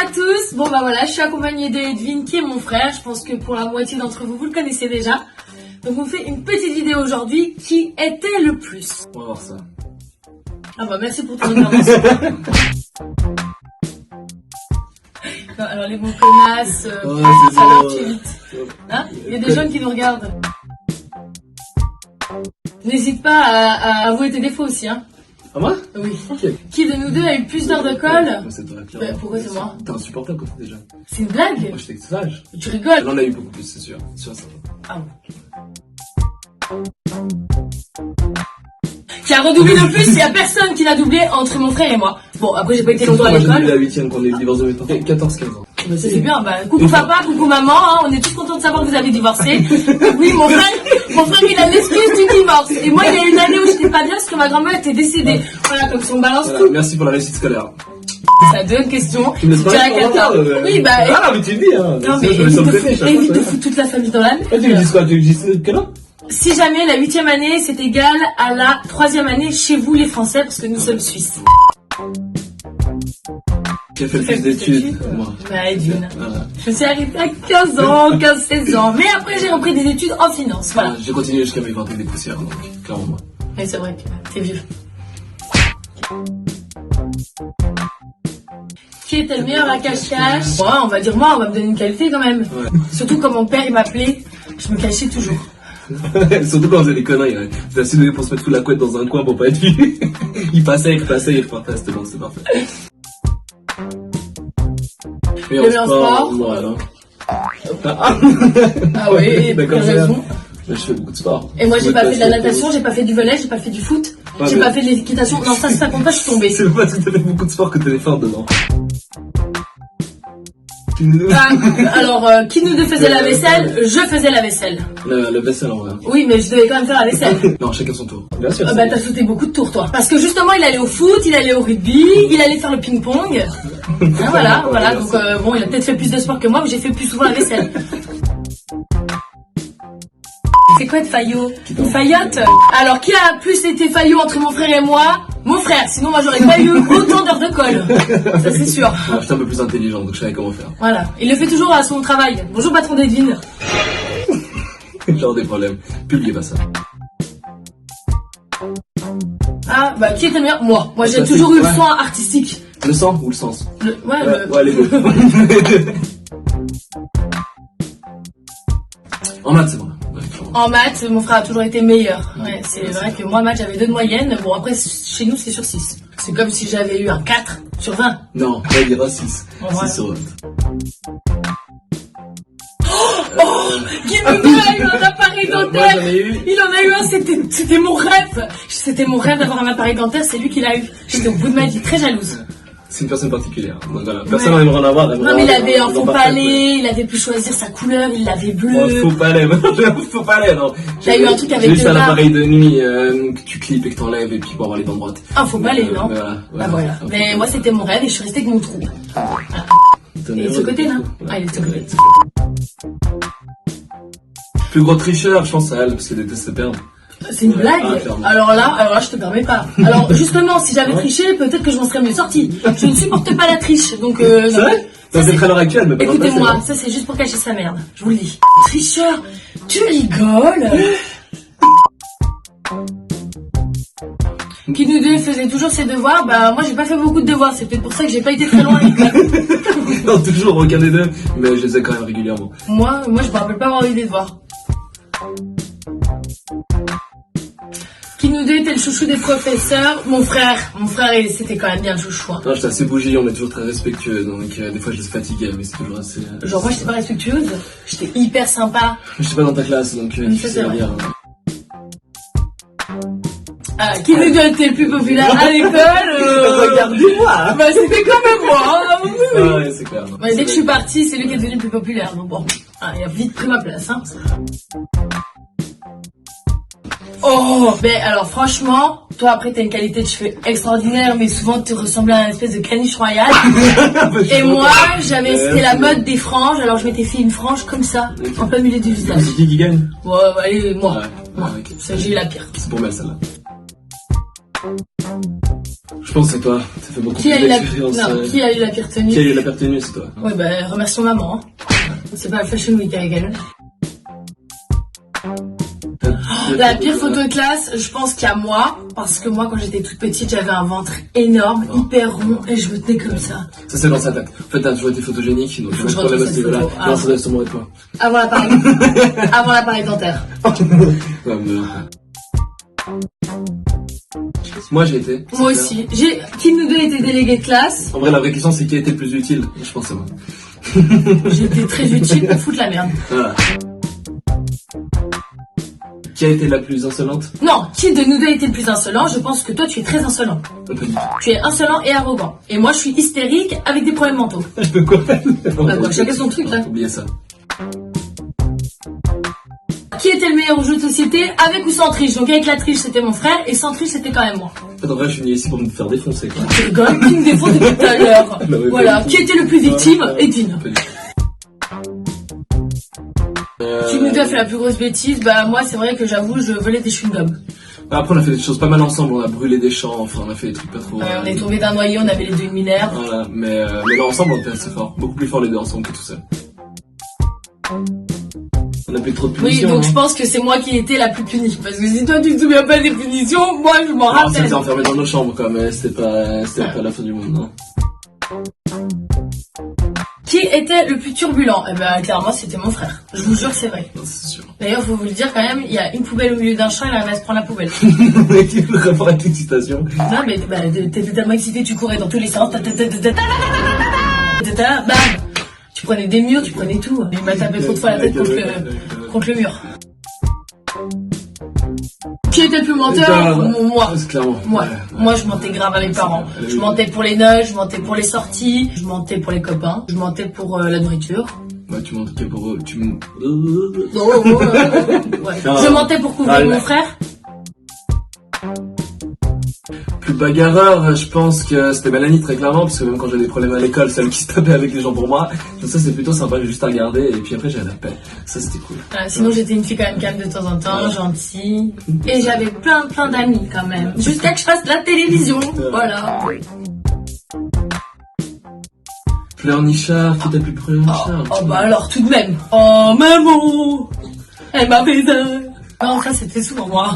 à tous. Bon bah voilà, je suis accompagnée de Edwin qui est mon frère. Je pense que pour la moitié d'entre vous, vous le connaissez déjà. Donc on fait une petite vidéo aujourd'hui. Qui était le plus? On va voir ça. Ah bah merci pour ton intervention. Non, alors les mots connasses, ça leur tue vite. Hein? Il y a des jeunes qui nous regardent. N'hésite pas à avouer tes défauts aussi, hein. Ah moi? Oui. Ok. Qui de nous deux a eu plus d'heures de colle? C'est toi, Bah, pourquoi c'est moi? T'es insupportable comme ça déjà. C'est une blague? Moi j'étais sage. Tu rigoles? J'en ai eu beaucoup plus, c'est sûr. Sûr ça. Ah bon. Qui a redoublé de plus? Il n'y a personne qui l'a doublé entre mon frère et moi. Bon, après j'ai pas été longtemps à Moi j'ai eu l'école. la 8ème quand on est divorcé de mes parents. 14-15 ans. Bah, ça c'est bien, bah, coucou papa, coucou maman, hein, on est tous contents de savoir que vous avez divorcé. Oui, mon frère il a l'excuse du divorce. Et moi il y a une année où j'étais pas bien parce que ma grand-mère était décédée. Voilà, comme si on balance Voilà, tout. merci pour la réussite scolaire. Ça deux questions. Tu me laisses Je dirais pas quelqu'un. Oui, bah. Ah, mais tu me dis, hein. Non, mais Sinon, je vais évite de sauter. foutre toute la famille dans la merde. Tu me dis quoi? Tu me dis quel an? Si jamais la 8e année c'est égal à la 3e année chez vous les Français, parce que nous sommes Suisses. J'ai fait le plus d'études, moi. Bah, Edwin. Voilà. Je suis arrêtée à 15 ans, 15-16 ans. Mais après, j'ai repris des études en finance. Voilà. J'ai continué jusqu'à mes 20 avec des poussières, donc clairement moi. Mais c'est vrai que t'es vieux. Qui était le meilleur à cache-cache? Ouais, on va dire moi, on va me donner une qualité quand même. Ouais. Surtout quand mon père il m'appelait, je me cachais toujours. Surtout quand on faisait des conneries, ouais. Vous assez donné pour se mettre sous la couette dans un coin pour pas être vu. Il passait, il repartait, c'était bon, c'est parfait. Le meilleur sport. Voilà. Ah oui, d'accord, t'as raison. Je fais beaucoup de sport. Et moi j'ai pas fait de la natation, j'ai pas fait du volley, j'ai pas fait du foot, j'ai pas fait de l'équitation. Non, ça compte pas, je suis tombée. C'est pas parce que t'as fait beaucoup de sport que t'es fort dedans. Alors, qui nous deux faisait la vaisselle? Je faisais la vaisselle. Le vaisselle en vrai. Oui, mais je devais quand même faire la vaisselle. Non, chacun son tour. Bien sûr. Bah t'as sauté beaucoup de tours toi. Parce que justement il allait au foot, il allait au rugby, il allait faire le ping-pong. Ah, voilà. Donc bon, il a peut-être fait plus de sport que moi, mais j'ai fait plus souvent la vaisselle. C'est quoi être faillot? Une faillotte? Alors qui a plus été faillot entre mon frère et moi? Mon frère, sinon moi j'aurais pas eu autant d'heures de colle. Ça c'est sûr. Ah, j'étais un peu plus intelligent, donc je savais comment faire. Voilà, il le fait toujours à son travail. Bonjour patron d'Edwin. Genre des problèmes. Publiez pas ça. Ah bah qui était le meilleur? Moi j'ai Ça, toujours c'est- eu le ouais. soin artistique. Le sang ou le sens? Ouais, les deux. En maths, c'est bon. Ouais, clairement. En maths, mon frère a toujours été meilleur. Ouais, c'est vrai que moi, en maths, j'avais 2 de moyenne. Bon, après, chez nous, c'est sur 6. C'est comme si j'avais eu un 4 sur 20. Non, on dira 6. Ouais. 6 sur 20. Guy Nounou a eu un appareil Moi, dentaire. j'en ai eu. Il en a eu un, c'était mon rêve. C'était mon rêve d'avoir un appareil dentaire, c'est lui qui l'a eu. J'étais au bout de ma vie, très jalouse. C'est une personne particulière. Donc voilà. Personne n'aimerait en avoir. Non, mais il avait un faux palais, il avait pu choisir sa couleur, il l'avait bleu. Oh, faux palais, faux palais, non. J'ai eu un truc avec J'ai juste deux un barres. appareil de nuit que tu clips et que t'enlèves et puis pour avoir les dents droites. Un faux palais, non? Voilà. Bah voilà. Mais moi, c'était mon rêve et je suis restée avec mon trou. Il est de ce côté, là? Ah, il est de ce côté. Plus gros tricheur, je pense à elle, parce qu'elle déteste se perdre. C'est une blague. Clairement. Alors là, je te permets pas. Alors justement, si j'avais triché, peut-être que je m'en serais mieux sortie. Je ne supporte pas la triche, donc. C'est non. vrai? Ça c'est très à l'heure actuelle, mais pas dans le passé, Écoutez-moi, hein. ça c'est juste pour cacher sa merde. Je vous le dis. Tricheur, tu rigoles? Qui nous deux faisait toujours ses devoirs, bah moi j'ai pas fait beaucoup de devoirs, c'est peut-être pour ça que j'ai pas été très loin à l'école. Non, toujours aucun des deux, mais je les ai quand même régulièrement. Moi je me rappelle pas avoir eu des devoirs. Qui nous deux était le chouchou des professeurs? Mon frère, c'était quand même bien le chouchou. Hein. Non, j'étais assez bougie, on est toujours très respectueux, donc des fois je les fatiguais, mais c'est toujours assez... Genre moi j'étais pas respectueuse, j'étais hyper sympa. Je suis pas dans ta classe, donc Ça, tu c'est sais vrai. dire. Qui nous deux était le plus populaire à l'école? Regardez-moi. Bah c'était quand même moi. Hein. Oui, oui. Ah ouais, c'est clair. Ouais, dès que je suis partie, c'est lui qui est devenu le plus populaire. Donc bon, il a vite pris ma place. Hein. Oh, mais alors franchement, toi après t'as une qualité de cheveux extraordinaire, mais souvent tu ressemblais à une espèce de caniche royale. Et moi, c'était la mode des franges, alors je m'étais fait une frange comme ça, en plein milieu du visage. C'est qui gagne? Ouais, allez, moi. Ouais, ok. Ça, j'ai eu la pire. C'est pour Mel celle-là. Je pense que c'est toi. Ça fait beaucoup Qui a plus eu la... d'expérience. Non, qui a eu la pire tenue? Qui a eu la pire tenue, c'est toi. Ouais, bah, remercions maman. Hein. C'est pas le Fashion Week avec elle. La pire photo de classe, je pense qu'il y a moi, parce que moi quand j'étais toute petite j'avais un ventre énorme, hyper rond et je me tenais comme ça. Ça c'est dans sa tête. En fait t'as toujours été photogénique, donc Faut que je retrouve cette photo. Non, ça doit sûrement être toi. Avant l'appareil. Avant l'appareil dentaire. Ouais, mais... Moi j'ai été. Moi aussi. Qui de nous deux était délégué de classe? En vrai la vraie question c'est qui a été le plus utile. Je pense que c'est moi. J'étais très utile pour foutre la merde. Voilà. Qui a été la plus insolente? Non, qui de nous deux a été le plus insolent? Je pense que toi tu es très insolent. Tu es insolent et arrogant. Et moi je suis hystérique avec des problèmes mentaux. Je peux quoi? Bah quoi, chacun son truc là. Oubliez ça. Qui était le meilleur au jeu de société, avec ou sans triche? Donc avec la triche c'était mon frère et sans triche c'était quand même moi. En fait, en vrai je suis venu ici pour me faire défoncer quoi. Tu rigoles, qui me défend depuis tout à l'heure. Voilà, qui était le plus victime? Edwin. Qui nous a fait la plus grosse bêtise? Bah moi c'est vrai que j'avoue je volais des chewing-gums. Après on a fait des choses pas mal ensemble, on a brûlé des champs, enfin on a fait des trucs pas trop... On est tombé d'un noyer, on avait les deux une minerve. Voilà, mais là ensemble on était assez fort, beaucoup plus fort les deux ensemble que tout seul. On a pris trop de punitions. Oui, donc je pense que c'est moi qui étais la plus punie. Parce que si toi tu te souviens pas des punitions, moi je m'en rappelle. On s'était enfermés dans nos chambres quoi, mais c'était pas la fin du monde, non. Qui était le plus turbulent? Eh ben clairement c'était mon frère. Je vous jure que c'est vrai. Non, c'est sûr. D'ailleurs faut vous le dire quand même, il y a une poubelle au milieu d'un champ, il arrive à se prendre la poubelle. Le rapport avec l'excitation. Non mais bah, t'étais tellement excité, tu courais dans tous les sens. Bam. Tu prenais des murs, tu prenais tout. Il m'a tapé trop de fois la tête contre le mur. Qui était le plus menteur? Moi. Clairement. Moi, je mentais grave à mes parents. Je mentais pour les notes, je mentais pour les sorties, je mentais pour les copains, je mentais pour la nourriture. Ouais, tu mentais pour eux, Ouais. Je mentais pour couvrir mon frère. Plus bagarreur, je pense que c'était Mélanie très clairement, parce que même quand j'avais des problèmes à l'école, celle qui se tapait avec les gens pour moi, donc ça c'est plutôt sympa, juste à regarder, et puis après j'avais la paix. Ça c'était cool. Sinon j'étais une fille quand même calme de temps en temps, gentille, et j'avais plein d'amis quand même, jusqu'à que je fasse la télévision, voilà. Pleurnichard, qui t'a plus pleurnichard? Oh bah alors tout de même. Oh maman, elle m'a fait ça. Non ça c'était souvent moi.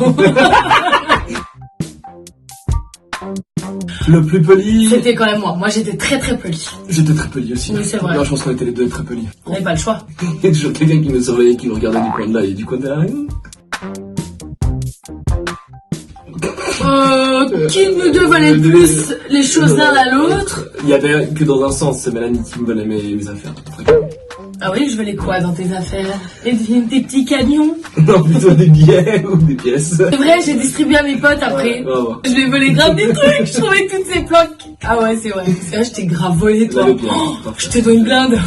Le plus poli. C'était quand même moi. Moi j'étais très poli. J'étais très poli aussi. Oui c'est vrai. Non, je pense qu'on était les deux très polis. On n'avait pas le choix. Il y a toujours quelqu'un qui me surveillait, qui me regardait du coin de l'œil et du coin de l'œil. Qui nous deux volait plus les choses l'un à l'autre? Il y avait que dans un sens, c'est Mélanie qui me volait mes affaires. Ah oui, je volais quoi dans tes affaires? Tes petits camions? Non, plutôt des billets ou des pièces. C'est vrai, j'ai distribué à mes potes après. Ouais. Je lui ai volé grave des trucs, je trouvais toutes ces planques. Ah ouais, c'est vrai, je t'ai grave volé toi. Je te dois une blinde.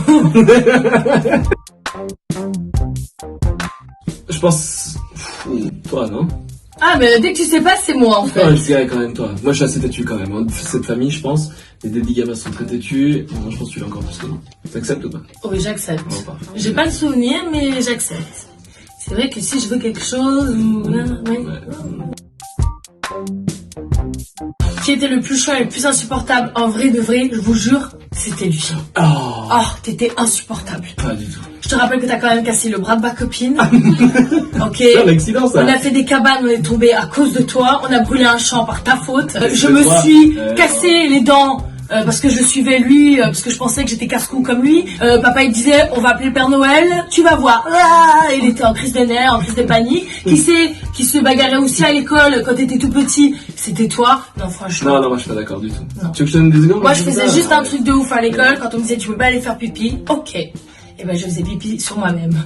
Je pense... Toi, non? Ah mais dès que tu sais pas, c'est moi en fait. Ouais, je dirais quand même toi. Moi je suis assez têtu quand même. Cette famille, je pense, les Daddy Gamers sont très têtus. Et moi je pense que tu l'as encore plus que nous. T'acceptes ou pas? Oh oui, j'accepte. Non, pas. J'ai pas le souvenir, mais j'accepte. C'est vrai que si je veux quelque chose... Qui était le plus chouette et le plus insupportable? En vrai de vrai, je vous jure, c'était lui. Oh, t'étais insupportable. Pas du tout. Je te rappelle que t'as quand même cassé le bras de ma copine. Ok. C'est un accident ça. On a fait des cabanes, on est tombé à cause de toi. On a brûlé un champ par ta faute. Je me suis cassé les dents. Parce que je le suivais lui, parce que je pensais que j'étais casse-cou comme lui. Papa il disait on va appeler le Père Noël, tu vas voir. Il était en crise de nerfs, en crise de panique. Qui se bagarrait aussi à l'école quand t'étais tout petit? C'était toi. Non franchement. Non, moi je suis pas d'accord du tout. Non. Tu veux que je te donne des exemples? Moi je faisais juste un truc de ouf à l'école quand on me disait tu peux pas aller faire pipi. Ok. Et ben je faisais pipi sur moi-même.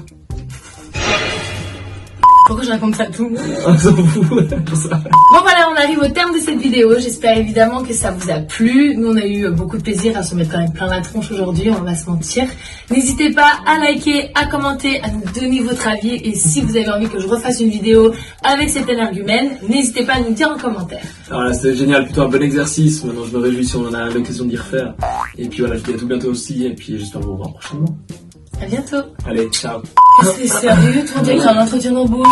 Pourquoi je raconte ça à tout le monde? On s'en fout. Bon voilà, on arrive au terme de cette vidéo. J'espère évidemment que ça vous a plu. Nous on a eu beaucoup de plaisir à se mettre quand même plein la tronche aujourd'hui, on va se mentir. N'hésitez pas à liker, à commenter, à nous donner votre avis. Et si vous avez envie que je refasse une vidéo avec cet énergumène, n'hésitez pas à nous dire en commentaire. Alors là c'était génial, plutôt un bon exercice. Maintenant je me réjouis si on en a l'occasion d'y refaire. Et puis voilà, je vous dis à tout bientôt aussi. Et puis j'espère vous revoir prochainement. À bientôt. Allez, ciao. C'est sérieux, toi, on dirait que j'ai un entretien d'embauche.